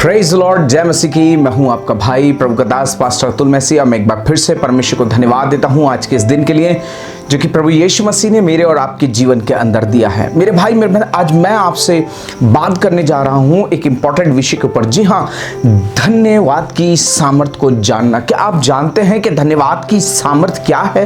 Praise Lord, जय मसीह की। मैं हूं आपका भाई प्रभु का दास पास्टर अतुल मसीह। मैं एक बार फिर से परमेश्वर को धन्यवाद देता हूं आज के इस दिन के लिए जो कि प्रभु यीशु मसीह ने मेरे और आपके जीवन के अंदर दिया है। मेरे भाई मेरे बहन, आज मैं आपसे बात करने जा रहा हूं एक इंपॉर्टेंट विषय के ऊपर। जी हाँ, धन्यवाद की सामर्थ्य को जानना। क्या आप जानते हैं कि धन्यवाद की सामर्थ्य क्या है?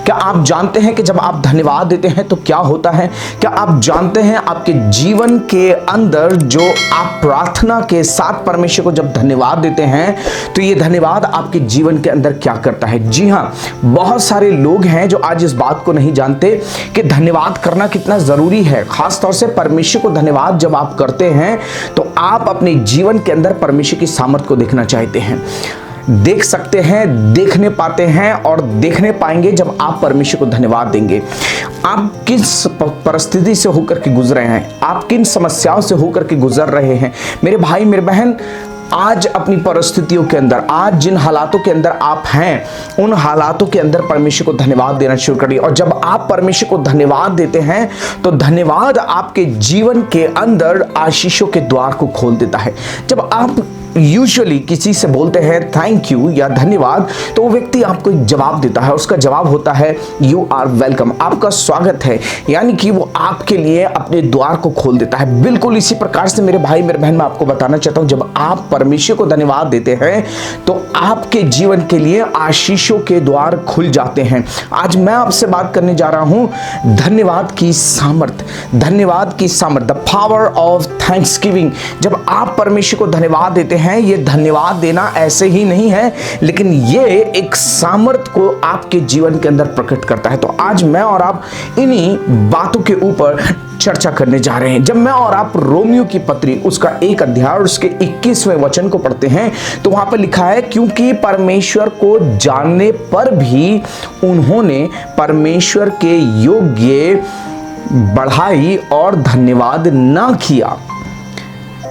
क्या आप जानते हैं कि जब आप धन्यवाद देते हैं तो क्या होता है? क्या आप जानते हैं आपके जीवन के अंदर जो आप प्रार्थना के साथ परमेश्वर को जब धन्यवाद देते हैं तो ये धन्यवाद आपके जीवन के अंदर क्या करता है? जी हाँ, बहुत सारे लोग हैं जो आज इस बात को नहीं जानते कि धन्यवाद करना कितना जरूरी है। खास तौर से परमेश्वर को धन्यवाद जब आप करते हैं तो आप अपने जीवन के अंदर परमेश्वर की सामर्थ्य को देखना चाहते हैं, देख सकते हैं, देखने पाते हैं और देखने पाएंगे जब आप परमेश्वर को धन्यवाद देंगे। आप किस परिस्थिति से होकर के गुजरे हैं, आप किन समस्याओं से होकर के गुजर रहे हैं, मेरे भाई मेरे बहन, आज अपनी परिस्थितियों के अंदर, आज जिन हालातों के अंदर आप हैं उन हालातों के अंदर परमेश्वर को धन्यवाद देना शुरू करिए। और जब आप परमेश्वर को धन्यवाद देते हैं तो धन्यवाद आपके जीवन के अंदर आशीषों के द्वार को खोल देता है। जब आप यूजुअली किसी से बोलते हैं थैंक यू या धन्यवाद तो वो व्यक्ति आपको एक जवाब देता है, उसका जवाब होता है यू आर वेलकम, आपका स्वागत है। यानी कि वो आपके लिए अपने द्वार को खोल देता है। बिल्कुल इसी प्रकार से मेरे भाई मेरे बहन, मैं आपको बताना चाहता हूं, जब आप परमेश्वर को धन्यवाद देते हैं तो आपके जीवन के लिए आशीषों के द्वार खुल जाते हैं। आज मैं आपसे बात करने जा रहा हूं धन्यवाद की सामर्थ्य, धन्यवाद की सामर्थ्य, द पावर ऑफ थैंक्सगिविंग। जब आप परमेश्वर को धन्यवाद देते हैं, ये धन्यवाद देना ऐसे ही नहीं है, लेकिन ये एक सामर्थ्य को आपके जीवन के अंदर प्रकट करता है। तो आज मैं और आप इन्हीं बातों के ऊपर चर्चा करने जा रहे हैं। जब मैं और आप रोमियो की पत्री उसका 1 अध्याय और उसके 21वें वचन को पढ़ते हैं तो वहां पर लिखा है, क्योंकि परमेश्वर को जानने पर भी उन्होंने परमेश्वर के योग्य बढ़ाई और धन्यवाद ना किया।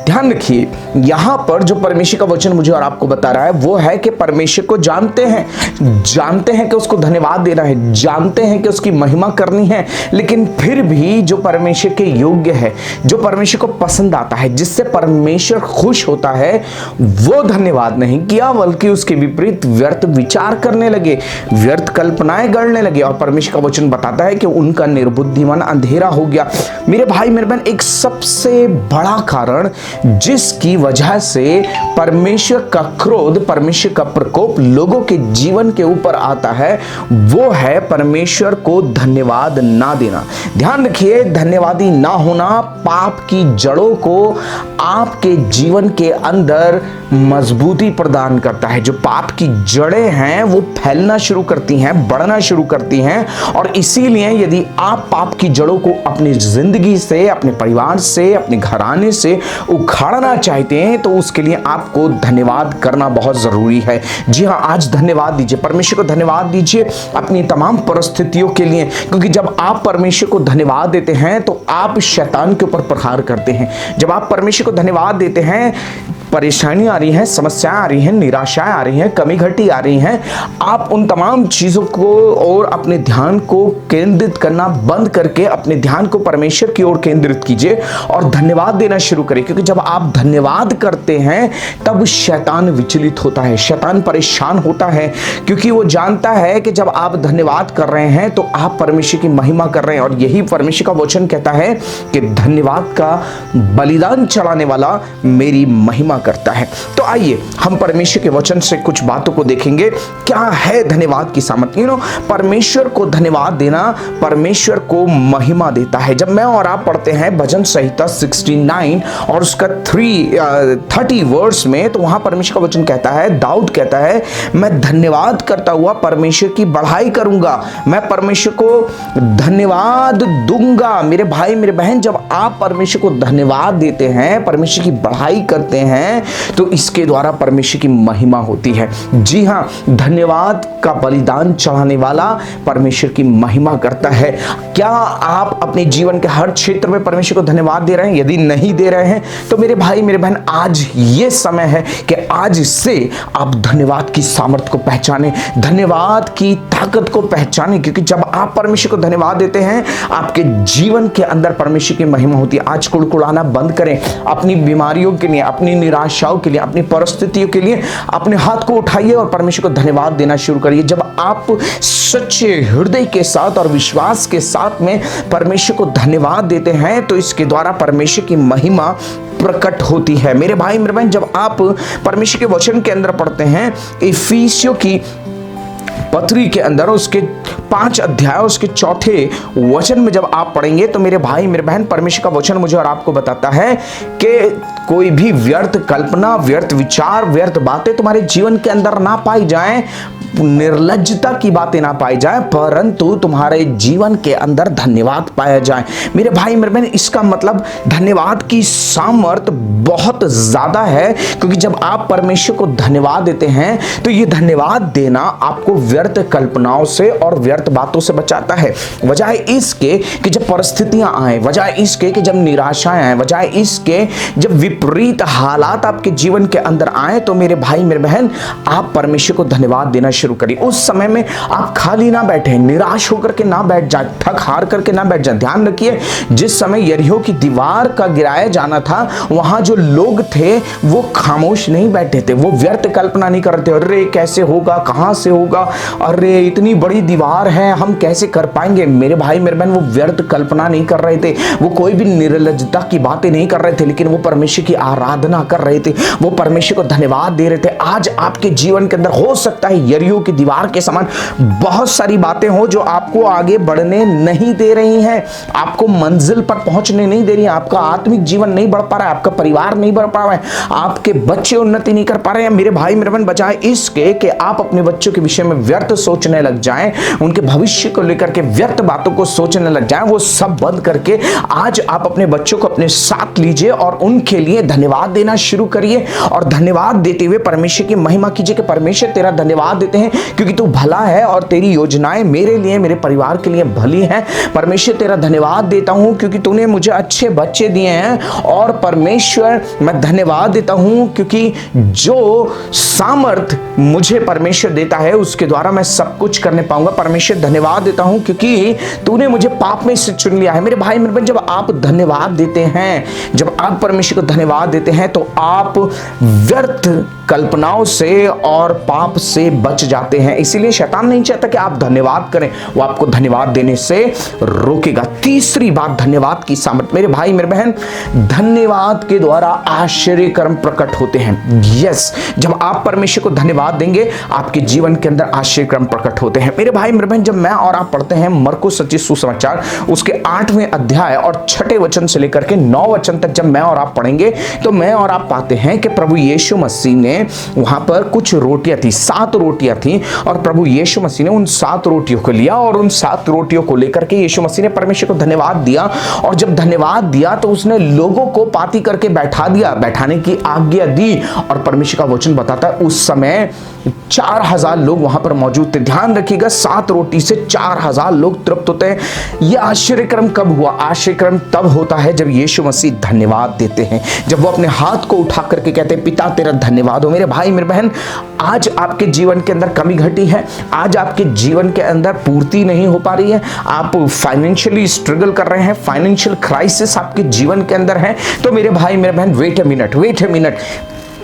ध्यान रखिए, यहां पर जो परमेश्वर का वचन मुझे और आपको बता रहा है वो है कि परमेश्वर को जानते हैं कि उसको धन्यवाद देना है, जानते हैं कि उसकी महिमा करनी है, लेकिन फिर भी जो परमेश्वर के योग्य है, जो परमेश्वर को पसंद आता है, जिससे परमेश्वर खुश होता है, वो धन्यवाद नहीं किया, बल्कि उसके विपरीत व्यर्थ विचार करने लगे, व्यर्थ कल्पनाएं गढ़ने लगे। और परमेश्वर का वचन बताता है कि उनका निर्बुद्धि मन अंधेरा हो गया। मेरे भाई मेरे बहन, एक सबसे बड़ा कारण जिसकी वजह से परमेश्वर का क्रोध, परमेश्वर का प्रकोप लोगों के जीवन के ऊपर आता है, वो है परमेश्वर को धन्यवाद ना देना। ध्यान रखिए, धन्यवादी ना होना पाप की जड़ों को आपके जीवन के अंदर मजबूती प्रदान करता है। जो पाप की जड़ें हैं वो फैलना शुरू करती हैं, बढ़ना शुरू करती हैं, और इसीलिए यदि आप पाप की जड़ों को अपनी जिंदगी से, अपने परिवार से, अपने घराने से उखाड़ना चाहते हैं तो उसके लिए आपको धन्यवाद करना बहुत जरूरी है। जी हाँ, आज धन्यवाद दीजिए, परमेश्वर को धन्यवाद दीजिए अपनी तमाम परिस्थितियों के लिए, क्योंकि जब आप परमेश्वर को धन्यवाद देते हैं तो आप शैतान के ऊपर प्रहार करते हैं। जब आप परमेश्वर को धन्यवाद देते हैं, परेशानी आ रही है, समस्याएं आ रही हैं, निराशाएं आ रही हैं, कमी घटी आ रही हैं, आप उन तमाम चीज़ों को और अपने ध्यान को केंद्रित करना बंद करके अपने ध्यान को परमेश्वर की ओर केंद्रित कीजिए और धन्यवाद देना शुरू करें। क्योंकि जब आप धन्यवाद करते हैं तब शैतान विचलित होता है, शैतान परेशान होता है, क्योंकि वो जानता है कि जब आप धन्यवाद कर रहे हैं तो आप परमेश्वर की महिमा कर रहे हैं। और यही परमेश्वर का वचन कहता है कि धन्यवाद का बलिदान चढ़ाने वाला मेरी महिमा करता है। तो आइए हम परमेश्वर के वचन से कुछ बातों को देखेंगे। क्या है धन्यवाद की सामर्थ्य? परमेश्वर को धन्यवाद देना परमेश्वर को महिमा देता है। जब मैं और आप पढ़ते हैं भजन संहिता 69 और उसका 30 वर्स में, तो वहां परमेश्वर का वचन कहता है, दाऊद कहता है, मैं धन्यवाद करता हुआ परमेश्वर की बढ़ाई करूंगा, मैं परमेश्वर को धन्यवाद दूंगा। मेरे भाई मेरे बहन, जब आप परमेश्वर को धन्यवाद देते हैं, परमेश्वर की बढ़ाई करते हैं, तो इसके द्वारा परमेश्वर की महिमा होती है। जी हां, धन्यवाद का बलिदान चढ़ाने वाला परमेश्वर की महिमा करता है। क्या आप अपने जीवन के हर क्षेत्र में परमेश्वर को धन्यवाद दे रहे हैं? यदि नहीं दे रहे हैं तो मेरे भाई मेरे बहन, आज ये समय है कि आज से आप धन्यवाद की सामर्थ्य को पहचानें, धन्यवाद की ताकत को पहचानें, क्योंकि जब आप परमेश्वर को धन्यवाद देते हैं आपके जीवन के अंदर परमेश्वर की महिमा होती है। आज कुड़कुड़ाना बंद करें, अपनी बीमारियों के लिए, अपनी निराशाओं के लिए, अपनी परिस्थितियों के लिए अपने हाथ को उठाइए और परमेश्वर को धन्यवाद देना शुरू करिए। जब आप सच्चे हृदय के साथ और विश्वास के साथ में परमेश्वर को धन्यवाद देते हैं तो इसके द्वारा परमेश्वर की महिमा प्रकट होती है। मेरे भाई मेरे बहन, जब आप परमेश्वर के वचन के अंदर पढ़ते हैं, इफिसियों की पत्री के अंदर उसके 5 अध्याय उसके 4 वचन में जब आप पढ़ेंगे तो मेरे भाई मेरे बहन, परमेश्वर का वचन मुझे और आपको बताता है कि कोई भी व्यर्थ कल्पना, व्यर्थ विचार, व्यर्थ बातें तुम्हारे जीवन के अंदर ना पाई जाएं, निर्लज्जता की बातें ना पाई जाए, परंतु तुम्हारे जीवन के अंदर धन्यवाद पाया जाए। मेरे भाई मेरे बहन, इसका मतलब धन्यवाद की सामर्थ बहुत ज्यादा है, क्योंकि जब आप परमेश्वर को धन्यवाद देते हैं तो ये धन्यवाद देना आपको व्यर्थ कल्पनाओं से और व्यर्थ बातों से बचाता है। वजह इसके कि जब परिस्थितियां आए, वजह इसके कि जब निराशाएं आए, वजह इसके जब विपरीत हालात आपके जीवन के अंदर आए, तो मेरे भाई मेरे बहन, आप परमेश्वर को धन्यवाद देना शुरू करिए। उस समय में आप खाली ना बैठे, निराश होकर के ना बैठ जाए, थक हार करके ना बैठ जाए। ध्यान रखिए, जिस समय यरीहो की दीवार का गिराया जाना था, वहां जो लोग थे वो खामोश नहीं बैठे थे, वो व्यर्थ कल्पना नहीं कर रहे थे, अरे कैसे होगा, कहां से होगा, अरे इतनी बड़ी दीवार है, हम कैसे कर पाएंगे। मेरे भाई मेरे बहन, वो व्यर्थ कल्पना नहीं कर रहे थे, वो कोई भी निर्लज्जता की बातें नहीं कर रहे थे, लेकिन वो परमेश्वर की आराधना कर रहे थे, वो परमेश्वर को धन्यवाद दे रहे थे। आज आपके जीवन के अंदर हो सकता है यरीहो की दीवार के समान बहुत सारी बातें हो जो आपको आगे बढ़ने नहीं दे रही हैं, आपको मंजिल पर पहुंचने नहीं दे रही हैं, आपका आत्मिक जीवन नहीं बढ़ पा रहा है, आपका परिवार नहीं बढ़ पा रहा है, आपके बच्चे उन्नति नहीं कर पा रहे हैं। मेरे भाई मेरे बहन, बजाय इसके कि आप अपने बच्चों के विषय में व्यर्थ सोचने लग जाएं, उनके भविष्य को लेकर के व्यर्थ बातों को सोचने लग जाएं, वो सब बंद करके आज आप अपने बच्चों को अपने साथ लीजिए और उनके लिए धन्यवाद देना शुरू करिए। और धन्यवाद देते हुए परमेश्वर की महिमा कीजिए कि परमेश्वर तेरा धन्यवाद देते हैं क्योंकि तू भला है और तेरी योजनाएं मेरे लिए, मेरे परिवार के लिए भली हैं। परमेश्वर तेरा धन्यवाद देता हूं क्योंकि तूने मुझे अच्छे बच्चे दिए हैं। और परमेश्वर मैं धन्यवाद देता हूं क्योंकि जो सामर्थ मुझे परमेश्वर देता है उसके द्वारा मैं सब कुछ करने पाऊंगा। परमेश्वर धन्यवाद देता हूं क्योंकि तूने मुझे पाप में से चुन लिया है। मेरे भाई मेरे बहन, जब आप धन्यवाद देते हैं, जब आप परमेश्वर को धन्यवाद देते हैं तो आप व्यर्थ कल्पनाओं से और पाप से बच जाते हैं। इसीलिए शैतान नहीं चाहता कि आप धन्यवाद करें, वो आपको धन्यवाद देने से रोकेगा। तीसरी बात, धन्यवाद की सामर्थ। मेरे भाई मेरे बहन, धन्यवाद के द्वारा आश्चर्य कर्म प्रकट होते हैं। यस, जब आप परमेश्वर को धन्यवाद देंगे आपके जीवन के अंदर आश्चर्य कर्म प्रकट होते हैं। मेरे भाई मेरे बहन, जब मैं और आप पढ़ते हैं मरकुस रचित सुसमाचार उसके 8वें अध्याय और 6ठे वचन से लेकर के 9 वचन तक जब मैं और आप पढ़ेंगे तो मैं और आप पाते हैं कि प्रभु यीशु मसीह ने वहां पर कुछ रोटियां थी, 7 रोटियां थी, और प्रभु यीशु मसीह ने उन 7 रोटियों को लिया और उन 7 रोटियों को लेकर के यीशु मसीह ने परमेश्वर को धन्यवाद दिया। और जब धन्यवाद दिया तो उसने लोगों को पाती करके बैठा दिया, बैठाने की आज्ञा दी। और परमेश्वर का वचन बताता है उस समय 4000 लोग वहां पर मौजूद थे। ध्यान रखिएगा, 7 रोटी से 4000 लोग तृप्त होते हैं। यह आश्चर्यक्रम कब हुआ? आश्चर्यक्रम तब होता है जब यीशु मसीह धन्यवाद देते हैं, जब वो अपने हाथ को उठा करके कहते हैं पिता तेरा धन्यवाद हो। मेरे भाई मेरे बहन, आज आपके जीवन के अंदर कमी घटी है, आज आपके जीवन के अंदर पूर्ति नहीं हो पा रही है, आप फाइनेंशियली स्ट्रगल कर रहे हैं, फाइनेंशियल क्राइसिस आपके जीवन के अंदर है, तो मेरे भाई मेरे बहन, वेट ए मिनट,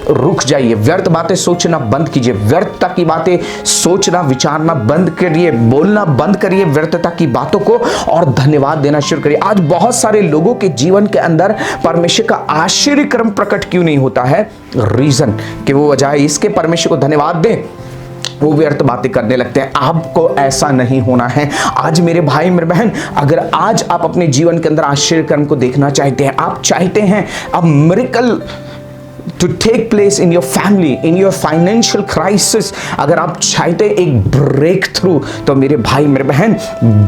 रुक जाइए। व्यर्थ बातें सोचना बंद कीजिए, व्यर्थता की बातें सोचना विचारना बंद करिए, बोलना बंद करिए व्यर्थता की बातों को और धन्यवाद देना शुरू करिए। आज बहुत सारे लोगों के जीवन के अंदर परमेश्वर का आश्चर्य कर्म प्रकट क्यों नहीं होता है? रीजन कि वो वजह इसके परमेश्वर को धन्यवाद दें, वो व्यर्थ बातें करने लगते हैं। आपको ऐसा नहीं होना है। आज मेरे भाई मेरे बहन, अगर आज आप अपने जीवन के अंदर आश्चर्य कर्म को देखना चाहते हैं, आप चाहते हैं अब miracle to take place in your family, in your financial crisis, अगर आप चाहते एक ब्रेक थ्रू, तो मेरे भाई मेरे बहन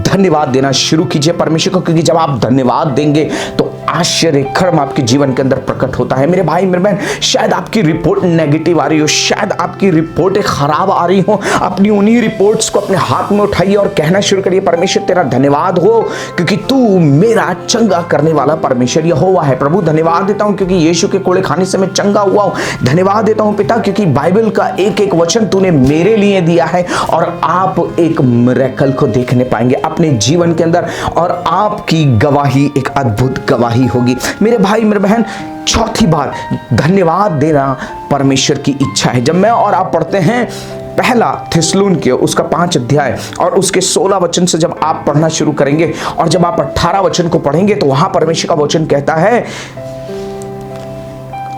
धन्यवाद देना शुरू कीजिए परमेश्वर को, क्योंकि जब आप धन्यवाद देंगे तो आश्चर्य कर्म आपके जीवन के अंदर प्रकट होता है। मेरे भाई मेरे बहन, शायद आपकी रिपोर्ट नेगेटिव आ रही हो, शायद आपकी रिपोर्टें खराब आ रही हो, अपनी उन्हीं रिपोर्ट्स को अपने हाथ में उठाइए और कहना शुरू करिए परमेश्वर तेरा धन्यवाद हो क्योंकि तू मेरा चंगा करने वाला परमेश्वर यहोवा है। प्रभु धन्यवाद देता हूं क्योंकि यीशु के कोड़े खाने से मैं चंगा चंगा हुआ हूं। धन्यवाद देता हूं पिता, क्योंकि बाइबल का एक एक वचन तूने मेरे लिए दिया है और आप एक मिरेकल को देखने पाएंगे अपने जीवन के अंदर और आपकी गवाही एक अद्भुत गवाही होगी। मेरे भाई मेरे बहन, चौथी बात, धन्यवाद देना परमेश्वर की इच्छा है। जब मैं और आप पढ़ते हैं पहला थिस्सलुनीके उसका 5 अध्याय और उसके 16 वचन से जब आप पढ़ना शुरू करेंगे और जब आप 18 वचन को पढ़ेंगे तो वहां परमेश्वर का वचन कहता है,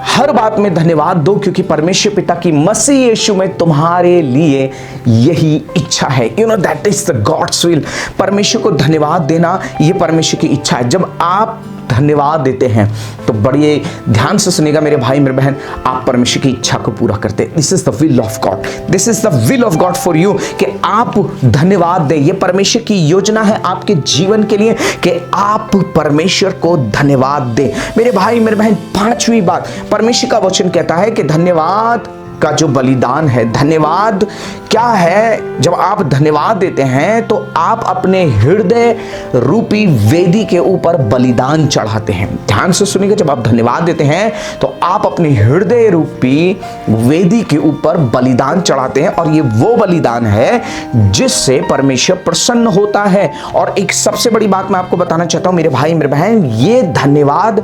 हर बात में धन्यवाद दो क्योंकि परमेश्वर पिता की मसीह यीशु में तुम्हारे लिए यही इच्छा है। You know that is the gods will. परमेश्वर को धन्यवाद देना ये परमेश्वर की इच्छा है। जब आप धन्यवाद देते हैं तो बड़े ध्यान से सुनिएगा मेरे भाई मेरे बहन, आप परमेश्वर की इच्छा को पूरा करते हैं। This is the will of God, this is the will of God for you कि आप धन्यवाद दें। ये परमेश्वर की योजना है आपके जीवन के लिए कि आप परमेश्वर को धन्यवाद दें। मेरे भाई मेरे बहन, पांचवी बात, परमेश्वर का वचन कहता है कि धन्यवाद का जो बलिदान है, धन्यवाद क्या है? जब आप धन्यवाद देते हैं तो आप अपने हृदय रूपी वेदी के ऊपर बलिदान चढ़ाते हैं। ध्यान से सुनिएगा, जब आप धन्यवाद देते हैं तो आप अपने हृदय रूपी वेदी के ऊपर बलिदान चढ़ाते हैं और ये वो बलिदान है जिससे परमेश्वर प्रसन्न होता है। और एक सबसे बड़ी बात मैं आपको बताना चाहता हूं मेरे भाई मेरे बहन, ये धन्यवाद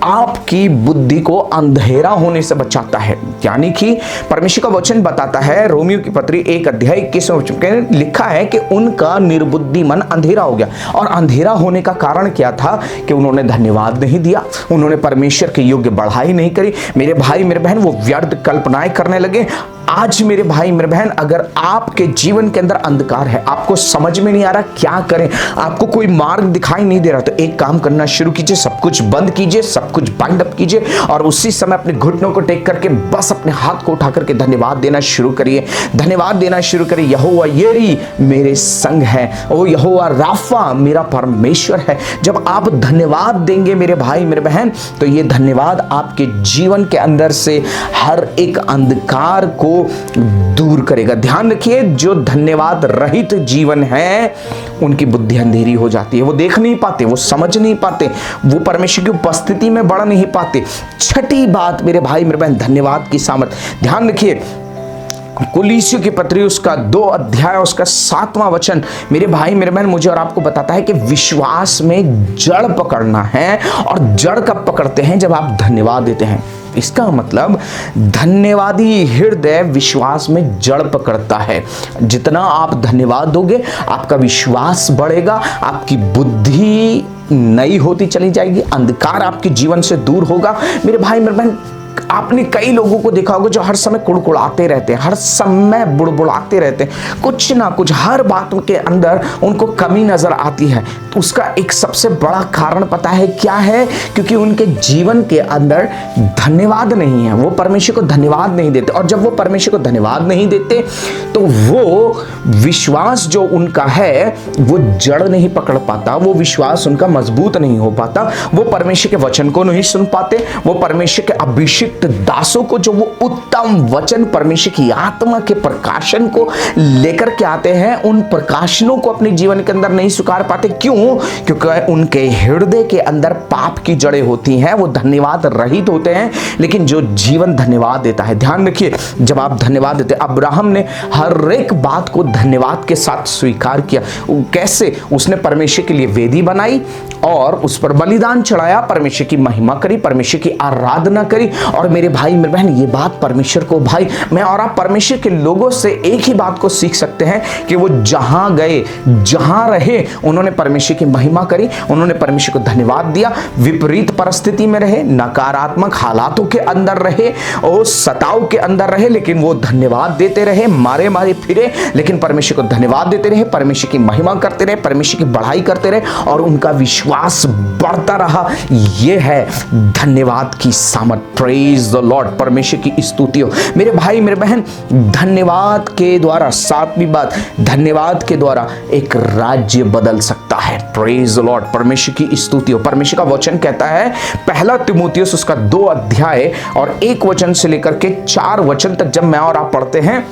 आपकी बुद्धि को अंधेरा होने से बचाता है। यानी कि परमेश्वर का वचन बताता है, रोमियो की पत्री 1 अध्याय 21 वचन लिखा है कि उनका निर्बुद्धि मन अंधेरा हो गया। और अंधेरा होने का कारण क्या था? कि उन्होंने धन्यवाद नहीं दिया, उन्होंने परमेश्वर के योग्य बढ़ाई नहीं करी। मेरे भाई मेरे बहन, वो व्यर्थ कल्पनाएं करने लगे। आज मेरे भाई मेरे बहन, अगर आपके जीवन के अंदर अंधकार है, आपको समझ में नहीं आ रहा क्या करें, आपको कोई मार्ग दिखाई नहीं दे रहा, तो एक काम करना शुरू कीजिए, सब कुछ बंद कीजिए, सब कुछ बाइंड अप कीजिए और उसी समय अपने घुटनों को टेक करके बस अपने हाथ को उठा करके धन्यवाद देना शुरू करिए। धन्यवाद देना शुरू करिए। यहोवा यीरे मेरे संग है, ओ यहोवा राफा मेरा परमेश्वर है। जब आप धन्यवाद देंगे मेरे भाई मेरे बहन, तो ये धन्यवाद आपके जीवन के अंदर से हर एक अंधकार को दूर करेगा। ध्यान रखिए, जो धन्यवाद रहित जीवन है उनकी बुद्धि अंधेरी हो जाती है, वो देख नहीं पाते, वो समझ नहीं पाते, वो परमेश्वर की उपस्थिति में बढ़ नहीं पाते। छठी बात मेरे भाई मेरे बहन, धन्यवाद की सामर्थ्य। ध्यान रखिए, कुलीसियों की पत्री उसका 2 अध्याय उसका 7वां वचन मेरे भाई मेरे बहन मुझे और आपको बताता है कि विश्वास में जड़ पकड़ना है। और जड़ कब पकड़ते हैं? जब आप धन्यवाद देते हैं। इसका मतलब धन्यवादी हृदय विश्वास में जड़ पकड़ता है। जितना आप धन्यवाद दोगे आपका विश्वास बढ़ेगा, आपकी बुद्धि नई होती चली जाएगी, अंधकार आपके जीवन से दूर होगा। मेरे भाई मेरे बहन, आपने कई लोगों को देखा होगा जो हर समय कुड़कुड़ाते रहते हैं, हर समय बुड़बुड़ाते रहते हैं, कुछ ना कुछ हर बात के अंदर उनको कमी नजर आती है। तो उसका एक सबसे बड़ा कारण पता है क्या है? क्योंकि उनके जीवन के अंदर धन्यवाद नहीं है, वो परमेश्वर को धन्यवाद नहीं देते। और जब वो परमेश्वर को धन्यवाद नहीं देते तो वो विश्वास जो उनका है वो जड़ नहीं पकड़ पाता, वो विश्वास उनका मजबूत नहीं हो पाता, वो परमेश्वर के वचन को नहीं सुन पाते, वो परमेश्वर के अभिषेक दासों को जो वो उत्तम वचन परमेश्वर की आत्मा के प्रकाशन को लेकर के आते हैं, उन प्रकाशनों को अपने जीवन के अंदर नहीं स्वीकार पाते। क्यों? क्योंकि उनके हृदय के अंदर पाप की जड़ें होती हैं, वो धन्यवाद रहित होते हैं। लेकिन जो जीवन धन्यवाद देता है, ध्यान रखिए, जब आप धन्यवाद देते, अब्राहम ने हर एक बात को धन्यवाद के साथ स्वीकार किया। कैसे? उसने परमेश्वर के लिए वेदी बनाई और उस पर बलिदान चढ़ाया, परमेश्वर की महिमा करी, परमेश्वर की आराधना करी। और मेरे भाई मेरे बहन, ये बात परमेश्वर को, भाई मैं और आप परमेश्वर के लोगों से एक ही बात को सीख सकते हैं कि वो जहां गए जहां रहे उन्होंने परमेश्वर की महिमा करी, उन्होंने परमेश्वर को धन्यवाद दिया। विपरीत परिस्थिति में रहे, नकारात्मक हालातों के अंदर रहे और सताव के अंदर रहे, लेकिन वो धन्यवाद देते रहे, मारे मारे फिरे लेकिन परमेश्वर को धन्यवाद देते रहे, परमेश्वर की महिमा करते रहे, परमेश्वर की बढ़ाई करते रहे और उनका विश्वास बढ़ता रहा। यह है धन्यवाद की सामर्थ। प्रेज द लॉर्ड, परमेश्वर की स्तुति हो। मेरे भाई मेरे बहन, धन्यवाद के द्वारा, 7वीं बात, धन्यवाद के द्वारा एक राज्य बदल सकता है। प्रेज द लॉर्ड, परमेश्वर की स्तुति हो। परमेश्वर का वचन कहता है, पहला तीमुथियुस उसका 2 अध्याय और 1 वचन से लेकर के 4 वचन तक जब मैं और आप पढ़ते हैं,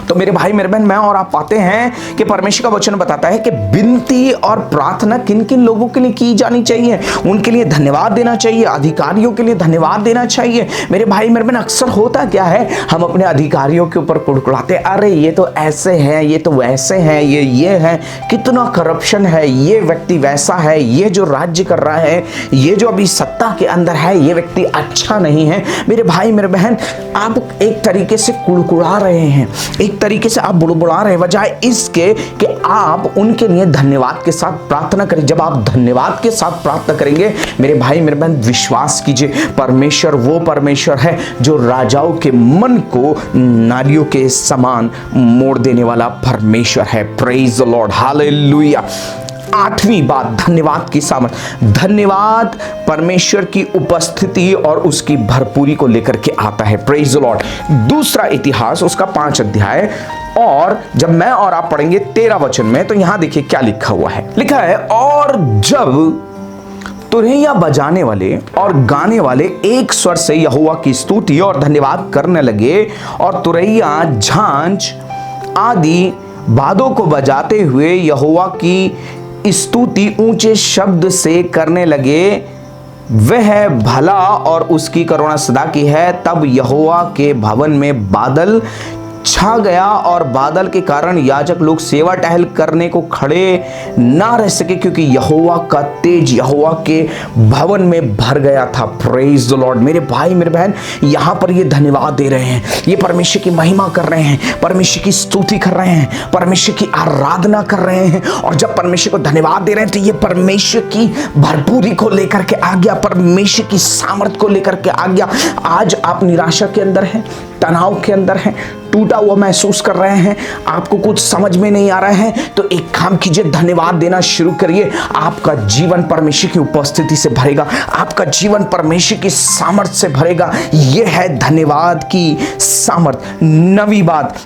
तो मेरे भाई मेरे बहन, मैं और आप पाते हैं कि परमेश्वर का वचन बताता है कि विनती और प्रार्थना किन किन लोगों के लिए की जानी चाहिए। उनके लिए धन्यवाद देना चाहिए, अधिकारियों के लिए धन्यवाद देना चाहिए। मेरे भाई मेरे बहन, अक्सर होता क्या है, हम अपने अधिकारियों के ऊपर कुड़कुड़ाते, अरे ये तो ऐसे हैं, ये तो वैसे हैं, ये है, कितना करप्शन है, ये व्यक्ति वैसा है, ये जो राज्य कर रहा है, ये जो अभी सत्ता के अंदर है, ये व्यक्ति अच्छा नहीं है। मेरे भाई मेरे बहन, आप एक तरीके से कुड़कुड़ा रहे हैं, एक तरीके से आप बुड़बुड़ा रहे हैं, बजाय इसके कि आप उनके लिए धन्यवाद के साथ प्रार्थना करें। जब आप धन्यवाद के साथ प्रार्थना करेंगे मेरे भाई मेरे बहन, विश्वास कीजिए, परमेश्वर वो परमेश्वर है जो राजाओं के मन को नारियों के समान मोड़ देने वाला परमेश्वर है। Praise the Lord, hallelujah. 8वीं बात, धन्यवाद की सामर्थ। धन्यवाद परमेश्वर की उपस्थिति और उसकी भरपूरी को लेकर के आता है। Praise the Lord. दूसरा इतिहास उसका 5 अध्याय, और जब मैं और आप पढ़ेंगे 13 वचन में, तो यहां देखिए क्या लिखा हुआ है। लिखा है, और जब तुरैया बजाने वाले और गाने वाले एक स्वर से यहोवा की स्तुति और धन्यवाद करने लगे, और तुरैया, झांझ आदि बादों को बजाते हुए यहोवा की स्तुति ऊंचे शब्द से करने लगे, वह भला और उसकी करुणा सदा की है। तब यहोवा के भवन में बादल छा गया, और बादल के कारण याजक लोग सेवा टहल करने को खड़े ना रह सके, क्योंकि यहोवा का तेज यहोवा के भवन में भर गया था। Praise the Lord. मेरे भाई मेरे बहन, यहां पर ये धन्यवाद दे रहे हैं, ये परमेश्वर की महिमा कर रहे हैं, परमेश्वर की स्तुति कर रहे हैं, परमेश्वर की आराधना कर रहे हैं। और जब परमेश्वर को धन्यवाद दे रहे हैं तो ये परमेश्वर की भरपूरी को लेकर के आ गया, परमेश्वर की सामर्थ को लेकर के आ गया। आज आप निराशा के अंदर हैं, तनाव के अंदर हैं, टूटा हुआ महसूस कर रहे हैं, आपको कुछ समझ में नहीं आ रहा है, तो एक काम कीजिए, धन्यवाद देना शुरू करिए। आपका जीवन परमेश्वर की उपस्थिति से भरेगा, आपका जीवन परमेश्वर की सामर्थ्य से भरेगा। यह है धन्यवाद की सामर्थ्य। 9वीं बात,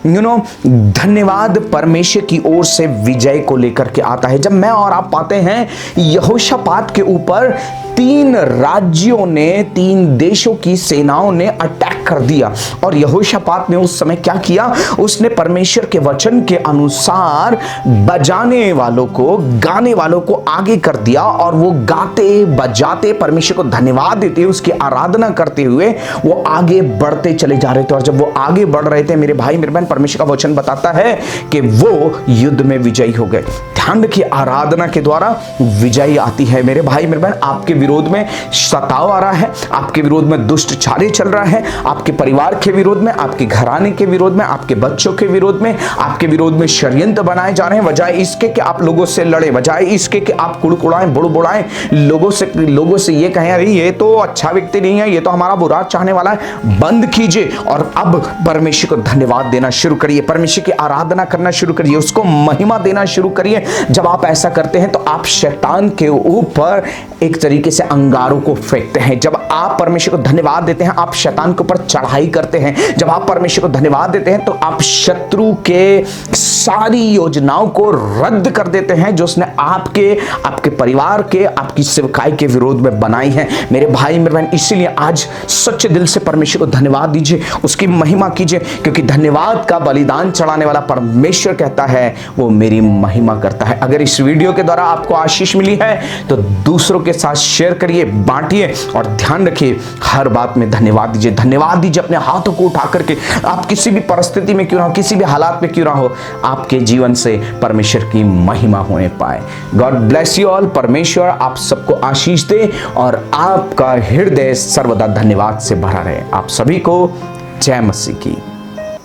धन्यवाद परमेश्वर की ओर से विजय को लेकर के आता है। जब मैं और आप पाते हैं यहोशापात के ऊपर 3 राज्यों ने, 3 देशों की सेनाओं ने अटैक कर दिया, और यहोशापात ने उस समय क्या किया, उसने परमेश्वर के वचन के अनुसार बजाने वालों को, गाने वालों को आगे कर दिया, और वो गाते बजाते परमेश्वर को धन्यवाद देते, उसकी आराधना करते हुए वो आगे बढ़ते चले जा रहे थे। और जब वो आगे बढ़ रहे थे मेरे भाई मेरे बहन, परमेश्वर का वचन बताता है कि वो युद्ध में विजयी हो गए। ध्यान रखिए, आराधना के द्वारा विजयी आती है। मेरे भाई मेरे बहन, आपके विरोध में सताव आ रहा है, आपके विरोध में दुष्ट चाले चल रहा है, आपके परिवार के विरोध में, आपके घराने के विरोध में, आपके बच्चों के विरोध में, आपके विरोध में षड्यंत्र बनाए जा रहे हैं। बजाय इसके कि आप लोगों से लड़े, बजाय इसके कि आप कुड़कुड़ाएं, बुड़बुड़ाएं, लोगों से ये कहें अरे ये तो अच्छा व्यक्ति नहीं है, ये तो हमारा बुरा चाहने वाला है, बंद कीजिए और अब परमेश्वर को धन्यवाद देना शुरू करिए, परमेश्वर की आराधना करना शुरू करिए, उसको महिमा देना शुरू करिए। जब आप ऐसा करते हैं तो आप शैतान के ऊपर एक तरीके से अंगारों को फेंकते हैं। जब आप परमेश्वर को धन्यवाद देते हैं, आप शैतान के ऊपर चढ़ाई करते हैं। जब आप परमेश्वर को धन्यवाद देते हैं तो आप शत्रु के सारी योजनाओं को रद्द कर देते हैं जो उसने आपके परिवार के, आपकी सेवकाई के विरोध में बनाई है। मेरे भाई मेरे बहन, इसीलिए आज सच्चे दिल से परमेश्वर को धन्यवाद दीजिए, उसकी महिमा कीजिए, क्योंकि धन्यवाद का बलिदान चढ़ाने वाला परमेश्वर कहता है वो मेरी महिमा करता है। अगर इस वीडियो के द्वारा आपको आशीष मिली है तो दूसरों के साथ शेयर करिए, बांटिए, और ध्यान रखिए हर बात में धन्यवाद दीजिए। धन्यवाद दीजिए अपने हाथों को उठा करके। आप किसी भी परिस्थिति में क्यों ना हो, किसी भी हालात में क्यों ना हो, आपके जीवन से परमेश्वर की महिमा होने पाए। God bless you all. परमेश्वर आप सबको आशीष दे और आपका हृदय सर्वदा धन्यवाद से भरा रहे। आप सभी को जय मसीह की।